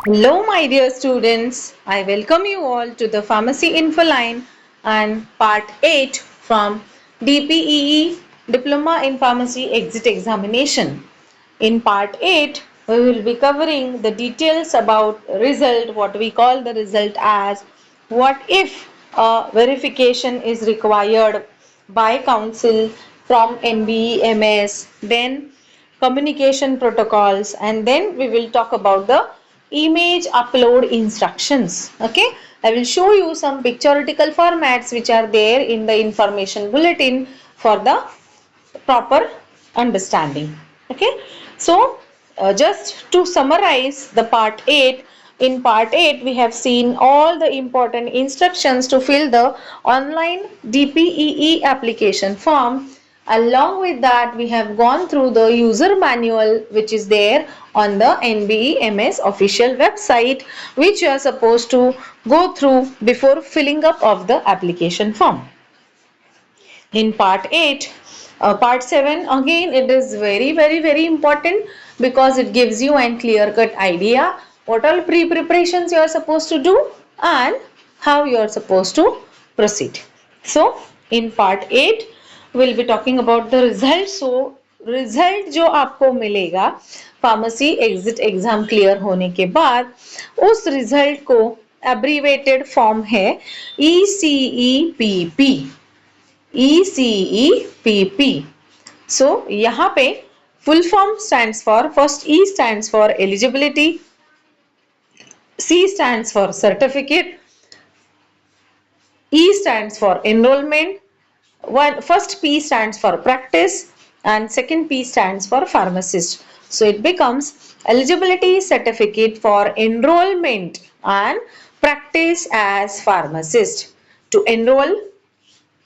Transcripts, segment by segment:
Hello, my dear students. I welcome you all to the Pharmacy Info Line and Part 8 from DPEE Diploma in Pharmacy Exit Examination. In Part 8, we will be covering the details about result, what we call the result as, what if a verification is required by council from NBEMS, then communication protocols, and then we will talk about the image upload instructions. Okay, I will show you some pictorial formats which are there in the information bulletin for the proper understanding. Okay, so just to summarize the part 8, in part 8 we have seen all the important instructions to fill the online DPEE application form. Along with that, we have gone through the user manual which is there on the NBEMS official website, which you are supposed to go through before filling up of the application form. In part 8, part 7, again it is very important because it gives you a clear cut idea what all preparations you are supposed to do and how you are supposed to proceed. So in part 8 we'll be talking about the result. So result जो आपको मिलेगा pharmacy exit exam clear होने के बाद, उस result को abbreviated form है ECEPP. ECEPP. So यहाँ पे full form stands for, first E stands for eligibility, C stands for certificate, E stands for enrollment, first P stands for practice and second P stands for pharmacist. So it becomes eligibility certificate for enrollment and practice as pharmacist. To enroll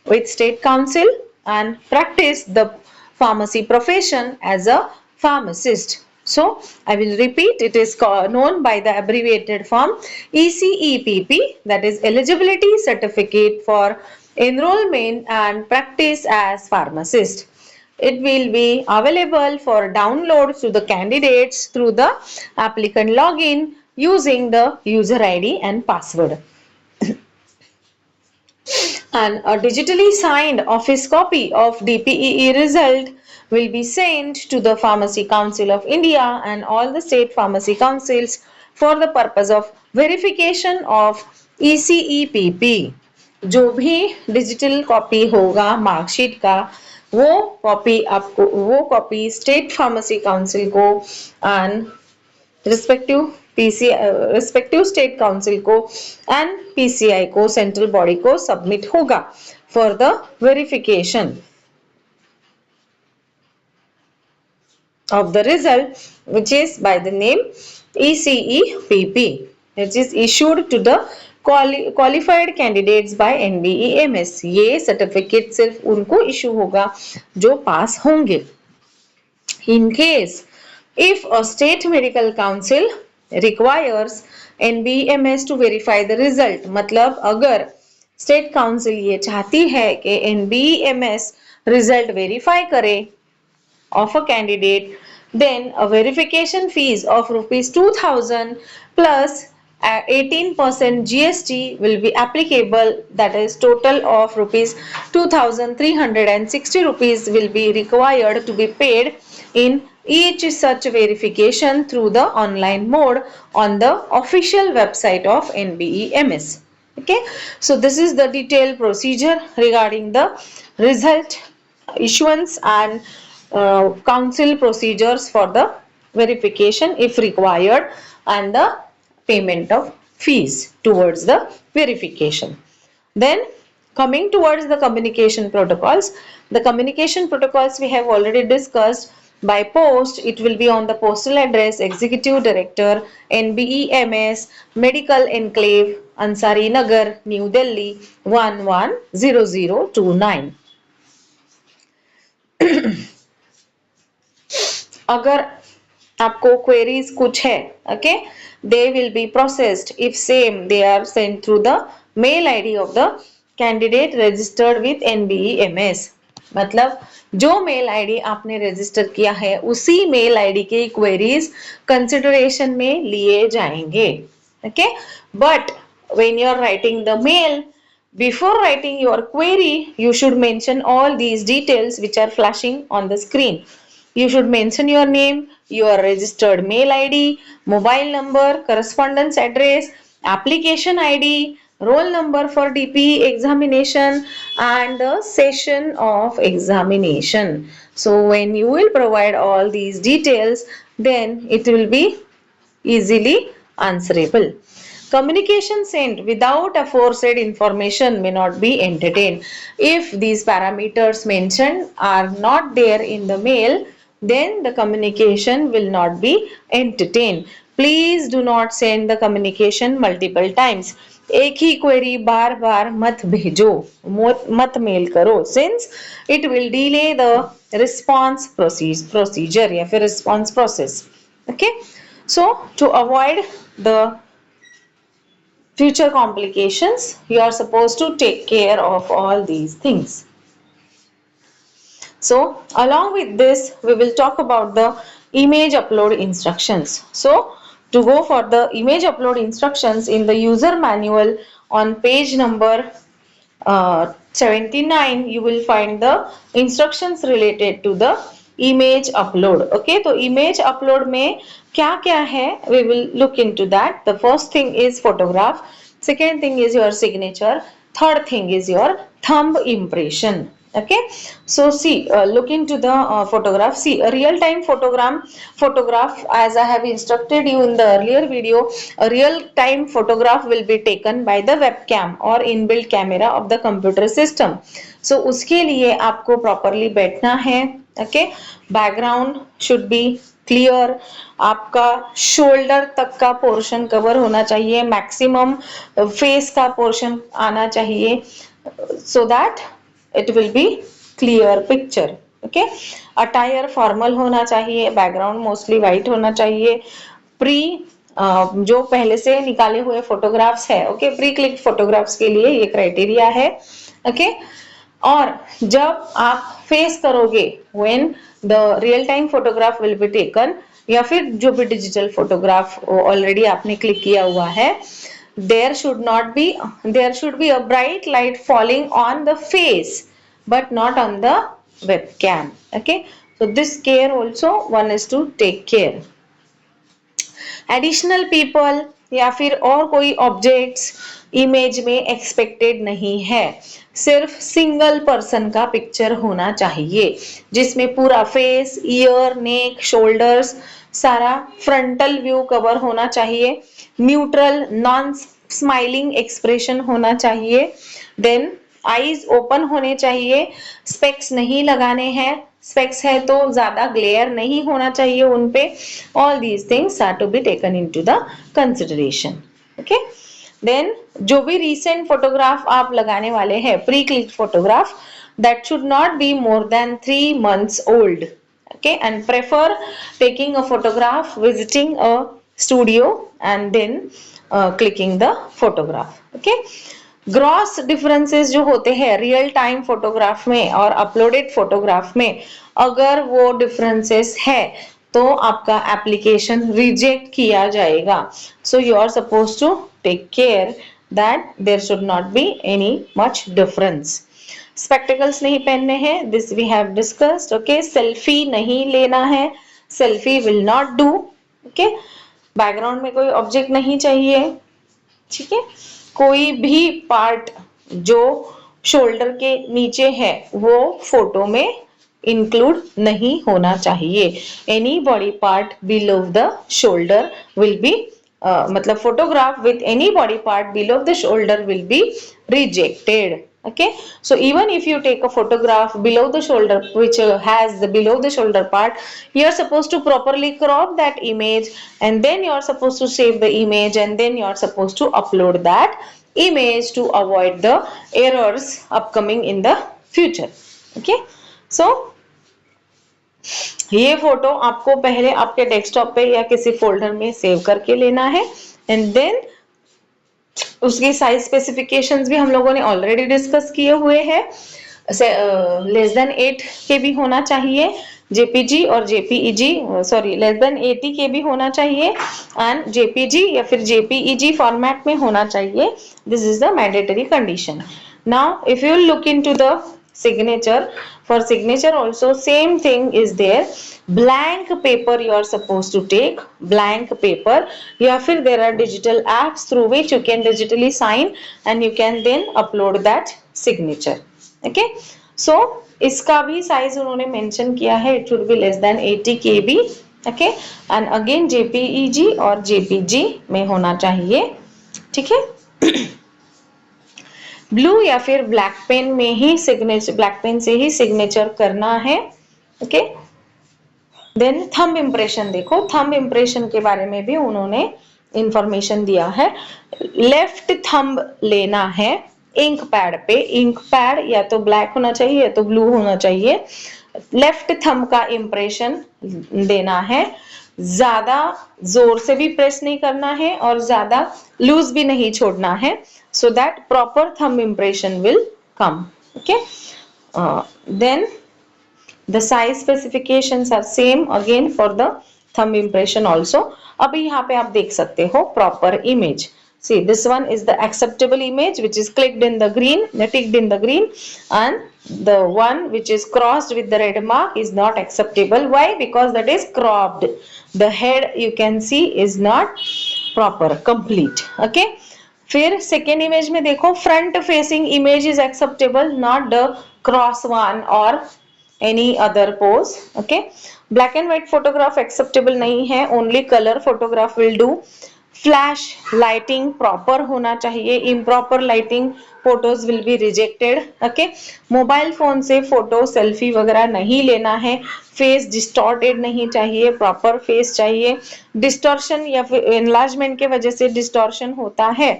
with state council and practice the pharmacy profession as a pharmacist. So I will repeat, it is known by the abbreviated form ECEPP, that is eligibility certificate for enrollment and practice as pharmacist. It will be available for download to the candidates through the applicant login using the user ID and password. And a digitally signed office copy of DPEE result will be sent to the Pharmacy Council of India and all the state pharmacy councils for the purpose of verification of ECEPP. जो भी digital copy होगा marksheet का, वो copy state pharmacy council को and respective state council को and PCI को, central body को submit होगा for the verification of the result, which is by the name ECEPP, which is issued to the qualified candidates by NBEMS. ये certificate सिर्फ उनको issue होगा जो पास होंगे. In case if a state medical council requires NBEMS to verify the result, मतलब अगर state council ये चाहती है कि NBEMS रिजल्ट वेरीफाई करे of a candidate, then a verification fees of rupees 2000 plus 18% GST will be applicable, that is total of rupees 2360 rupees will be required to be paid in each such verification through the online mode on the official website of NBEMS. Okay, so this is the detailed procedure regarding the result issuance and council procedures for the verification if required and the payment of fees towards the verification. Then coming towards the communication protocols, the communication protocols we have already discussed. By post, it will be on the postal address Executive Director, NBEMS, Medical Enclave, Ansari Nagar, New Delhi 110029. अगर आपको queries कुछ है, okay, they will be processed if same they are sent through the mail ID of the candidate registered with NBEMS. मतलब जो mail ID आपने register किया है उसी मेल आईडी के क्वेरीज कंसिडरेशन में लिए जाएंगे. Okay, but when you are writing the mail, before writing your query, you should mention all these details which are flashing on the screen. You should mention your name, your registered mail ID, mobile number, correspondence address, application ID, roll number for DPE examination, and the session of examination. So when you will provide all these details, then it will be easily answerable. Communication sent without aforesaid information may not be entertained. If these parameters mentioned are not there in the mail, then the communication will not be entertained. Please do not send the communication multiple times. एक ही query बार बार मत भेजो, मत mail करो, since it will delay the response procedure या फिर response process. Okay, so to avoid the future complications, you are supposed to take care of all these things. So along with this, we will talk about the image upload instructions. So to go for the image upload instructions in the user manual on page number 79, you will find the instructions related to the image upload. Okay, तो image upload में क्या क्या है, we will look into that. The first thing is photograph, second thing is your signature, third thing is your thumb impression. Okay, so see, look into the photograph. See, a real time photograph, as I have instructed you in the earlier video, a real time photograph will be taken by the webcam or inbuilt camera of the computer system. So उसके लिए आपको properly बैठना है. Okay, background should be clear, आपका shoulder तक का portion cover होना चाहिए, मैक्सिमम फेस का पोर्शन आना चाहिए, so that it will be clear picture. Okay, attire formal होना चाहिए, बैकग्राउंड मोस्टली वाइट होना चाहिए. प्री जो पहले से निकाले हुए फोटोग्राफ्स है, ओके, प्री क्लिक फोटोग्राफ्स के लिए ये क्राइटेरिया है. ओके, और जब आप फेस करोगे, when the real time photograph will be taken, या फिर जो भी डिजिटल फोटोग्राफ ऑलरेडी आपने क्लिक किया हुआ है, there should be a bright light falling on the face but not on the webcam. Okay, so this care also one is to take care. Additional people या फिर और कोई objects image में expected नहीं है. सिर्फ सिंगल पर्सन का picture होना चाहिए जिसमें पूरा फेस, ईयर, नेक, शोल्डर्स, सारा फ्रंटल व्यू कवर होना चाहिए. न्यूट्रल नॉन स्माइलिंग एक्सप्रेशन होना चाहिए. देन आईज ओपन होने चाहिए, स्पेक्स नहीं लगाने हैं, स्पेक्स है तो ज्यादा ग्लेयर नहीं होना चाहिए उन पे. All these things are to be taken into the consideration. Okay, then जो भी रिसेंट फोटोग्राफ आप लगाने वाले हैं, pre click photograph, that should not be more than 3 months old. Okay, and prefer taking a photograph, visiting a studio and then clicking the photograph. Okay, gross differences जो होते हैं real time photograph में और uploaded photograph में, अगर वो differences है तो आपका एप्लीकेशन रिजेक्ट किया जाएगा. So you are suppose to take care that there should not be any much difference. Spectacles नहीं पहनने हैं, this we have discussed. Okay, selfie नहीं लेना है, selfie will not do. Okay, background में कोई ऑब्जेक्ट नहीं चाहिए. ठीक है, कोई भी पार्ट जो शोल्डर के नीचे है वो फोटो में इंक्लूड नहीं होना चाहिए. Any body part below the shoulder will be मतलब photograph with any body part below the shoulder will be rejected. Okay, so even if you take a photograph below the shoulder which has the below the shoulder part, you are supposed to properly crop that image and then you are supposed to save the image and then you are supposed to upload that image to avoid the errors upcoming in the future. Okay, so ये photo आपको पहले आपके desktop पे या किसी folder में save करके लेना है एंड देन उसकी साइज स्पेसिफिकेशंस भी हम लोगों ने ऑलरेडी डिस्कस किए हुए हैं. लेस देन 8 के भी होना चाहिए, जेपीजी और जेपीईजी, सॉरी लेस देन 80 के भी होना चाहिए एंड जेपीजी या फिर जेपीईजी फॉर्मेट में होना चाहिए. This is the mandatory condition. Now if you look into the signature, for signature also same thing is there. Blank paper you are supposed to take, blank paper, या फिर there are digital apps through which you can digitally sign and you can then upload that signature. Okay, so इसका भी size उन्होंने mention किया है, it should be less than 80 KB. Okay, and again JPEG और JPG में होना चाहिए. ठीक है, ब्लू या फिर ब्लैक पेन में ही सिग्नेचर, ब्लैक पेन से ही सिग्नेचर करना है. ओके, देन थंब इम्प्रेशन देखो, थंब इम्प्रेशन के बारे में भी उन्होंने इंफॉर्मेशन दिया है. लेफ्ट थंब लेना है इंक पैड पे, इंक पैड या तो ब्लैक होना चाहिए या तो ब्लू होना चाहिए. लेफ्ट थंब का इम्प्रेशन देना है, ज्यादा जोर से भी प्रेस नहीं करना है और ज्यादा लूज भी नहीं छोड़ना है, so that proper thumb impression will come. Okay, then the size specifications are same again for the thumb impression also. अभी यहाँ पे आप देख सकते हो proper image. See, this one is the acceptable image which is clicked in the green, ticked in the green, and the one which is crossed with the red mark is not acceptable. Why? Because that is cropped. The head you can see is not proper, complete. Okay. फिर second image में देखो, front facing image is acceptable, not the cross one और any other pose. Okay, black and white photograph acceptable नहीं है, only colour photograph will do. Flash lighting proper होना चाहिए, improper lighting photos will be rejected. Okay, mobile phone से photo selfie वगैरह नहीं लेना है. फेस डिस्टॉर्टेड नहीं चाहिए, प्रॉपर फेस चाहिए. डिस्टॉर्शन या फिर एनलार्जमेंट के वजह से डिस्टॉर्शन होता है,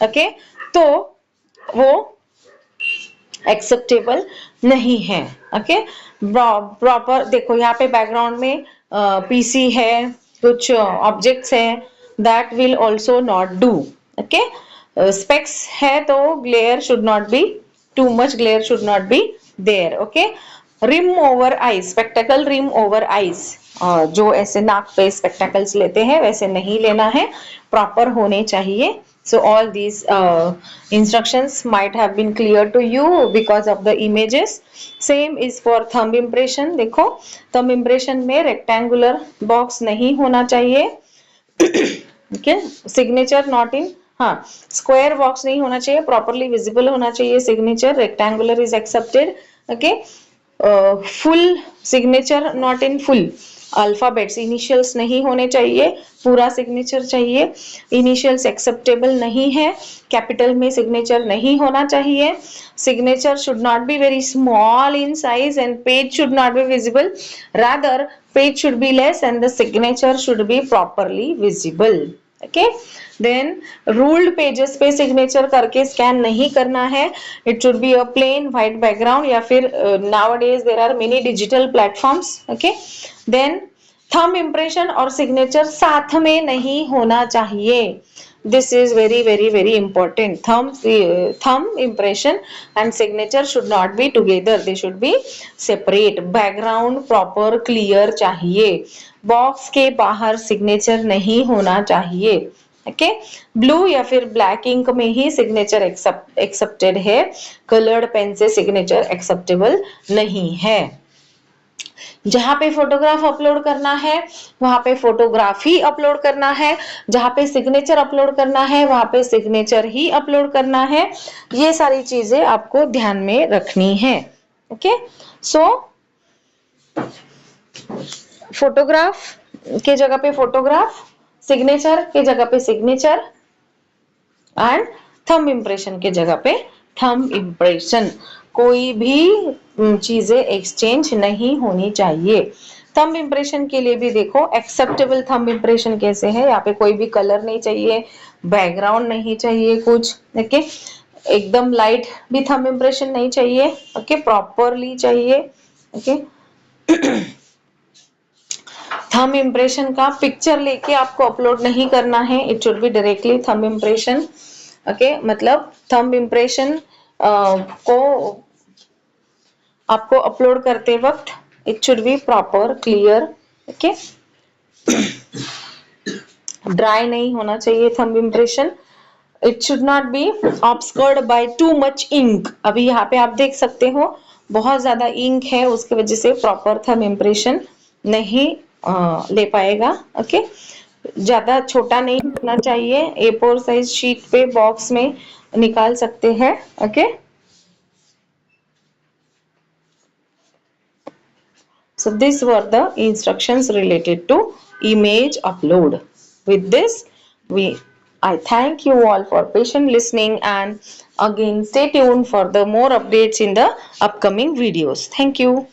ओके, तो वो एक्सेप्टेबल नहीं है. ओके, प्रॉपर देखो यहाँ पे बैकग्राउंड में पीसी है, कुछ ऑब्जेक्ट्स है, that will also not do. Okay, specs है तो glare should not be, too much glare should not be there. Okay, rim over eyes, spectacle rim over eyes, जो ऐसे नाक पे spectacles लेते हैं वैसे नहीं लेना है, प्रॉपर होने चाहिए. So all these instructions might have been clear to you because of the images. Same is for thumb impression. देखो thumb impression में rectangular box नहीं होना चाहिए. ओके, सिग्नेचर नॉट इन, हाँ, स्क्वायर बॉक्स नहीं होना चाहिए, प्रॉपरली विजिबल होना चाहिए signature. Rectangular is accepted. Okay, full signature not in full, alphabets initials नहीं होने चाहिए, पूरा सिग्नेचर चाहिए. इनिशियल्स एक्सेप्टेबल नहीं है, कैपिटल में सिग्नेचर नहीं होना चाहिए. Signature should not be very small in size and page should not be visible, rather page should be less and the signature should be properly visible. Okay, then ruled pages पे signature करके scan नहीं करना है. It should be a plain white background या फिर nowadays there are many digital platforms. Okay, then thumb impression और signature साथ में नहीं होना चाहिए. This is very very very important. Thumb impression and signature should not be together, they should be separate. Background proper clear चाहिए, box के बाहर signature नहीं होना चाहिए. ओके, ब्लू या फिर ब्लैक इंक में ही सिग्नेचर एक्सेप्टेड है, कलर्ड पेन से सिग्नेचर एक्सेप्टेबल नहीं है. जहां पे फोटोग्राफ अपलोड करना है वहां पे फोटोग्राफी अपलोड करना है, जहां पे सिग्नेचर अपलोड करना है वहां पे सिग्नेचर ही अपलोड करना है. ये सारी चीजें आपको ध्यान में रखनी है. ओके, सो फोटोग्राफ के जगह पे फोटोग्राफ, सिग्नेचर के जगह पे सिग्नेचर एंड थंब इम्प्रेशन के जगह पे थंब इम्प्रेशन. कोई भी चीजें एक्सचेंज नहीं होनी चाहिए. थंब इम्प्रेशन के लिए भी देखो एक्सेप्टेबल थंब इम्प्रेशन कैसे है, यहाँ पे कोई भी कलर नहीं चाहिए, बैकग्राउंड नहीं चाहिए कुछ. ओके, एकदम लाइट भी थंब इम्प्रेशन नहीं चाहिए. ओके, प्रॉपरली चाहिए. ओके, थंब इम्प्रेशन का पिक्चर लेके आपको अपलोड नहीं करना है, it should be directly thumb impression. Okay, मतलब थंब इम्प्रेशन को आपको अपलोड करते वक्त it should be proper, clear, okay. Dry नहीं होना चाहिए thumb impression. It should not be obscured by too much ink. अभी यहाँ पे आप देख सकते हो बहुत ज्यादा इंक है, उसकी वजह से प्रॉपर थंब इम्प्रेशन नहीं ले पाएगा, ओके। ज्यादा छोटा नहीं होना चाहिए, A4 साइज शीट पे बॉक्स में निकाल सकते हैं, okay. So these were the instructions related to image upload. With this, I thank you all for patient listening, and again stay tuned for the more updates in the upcoming videos. Thank you.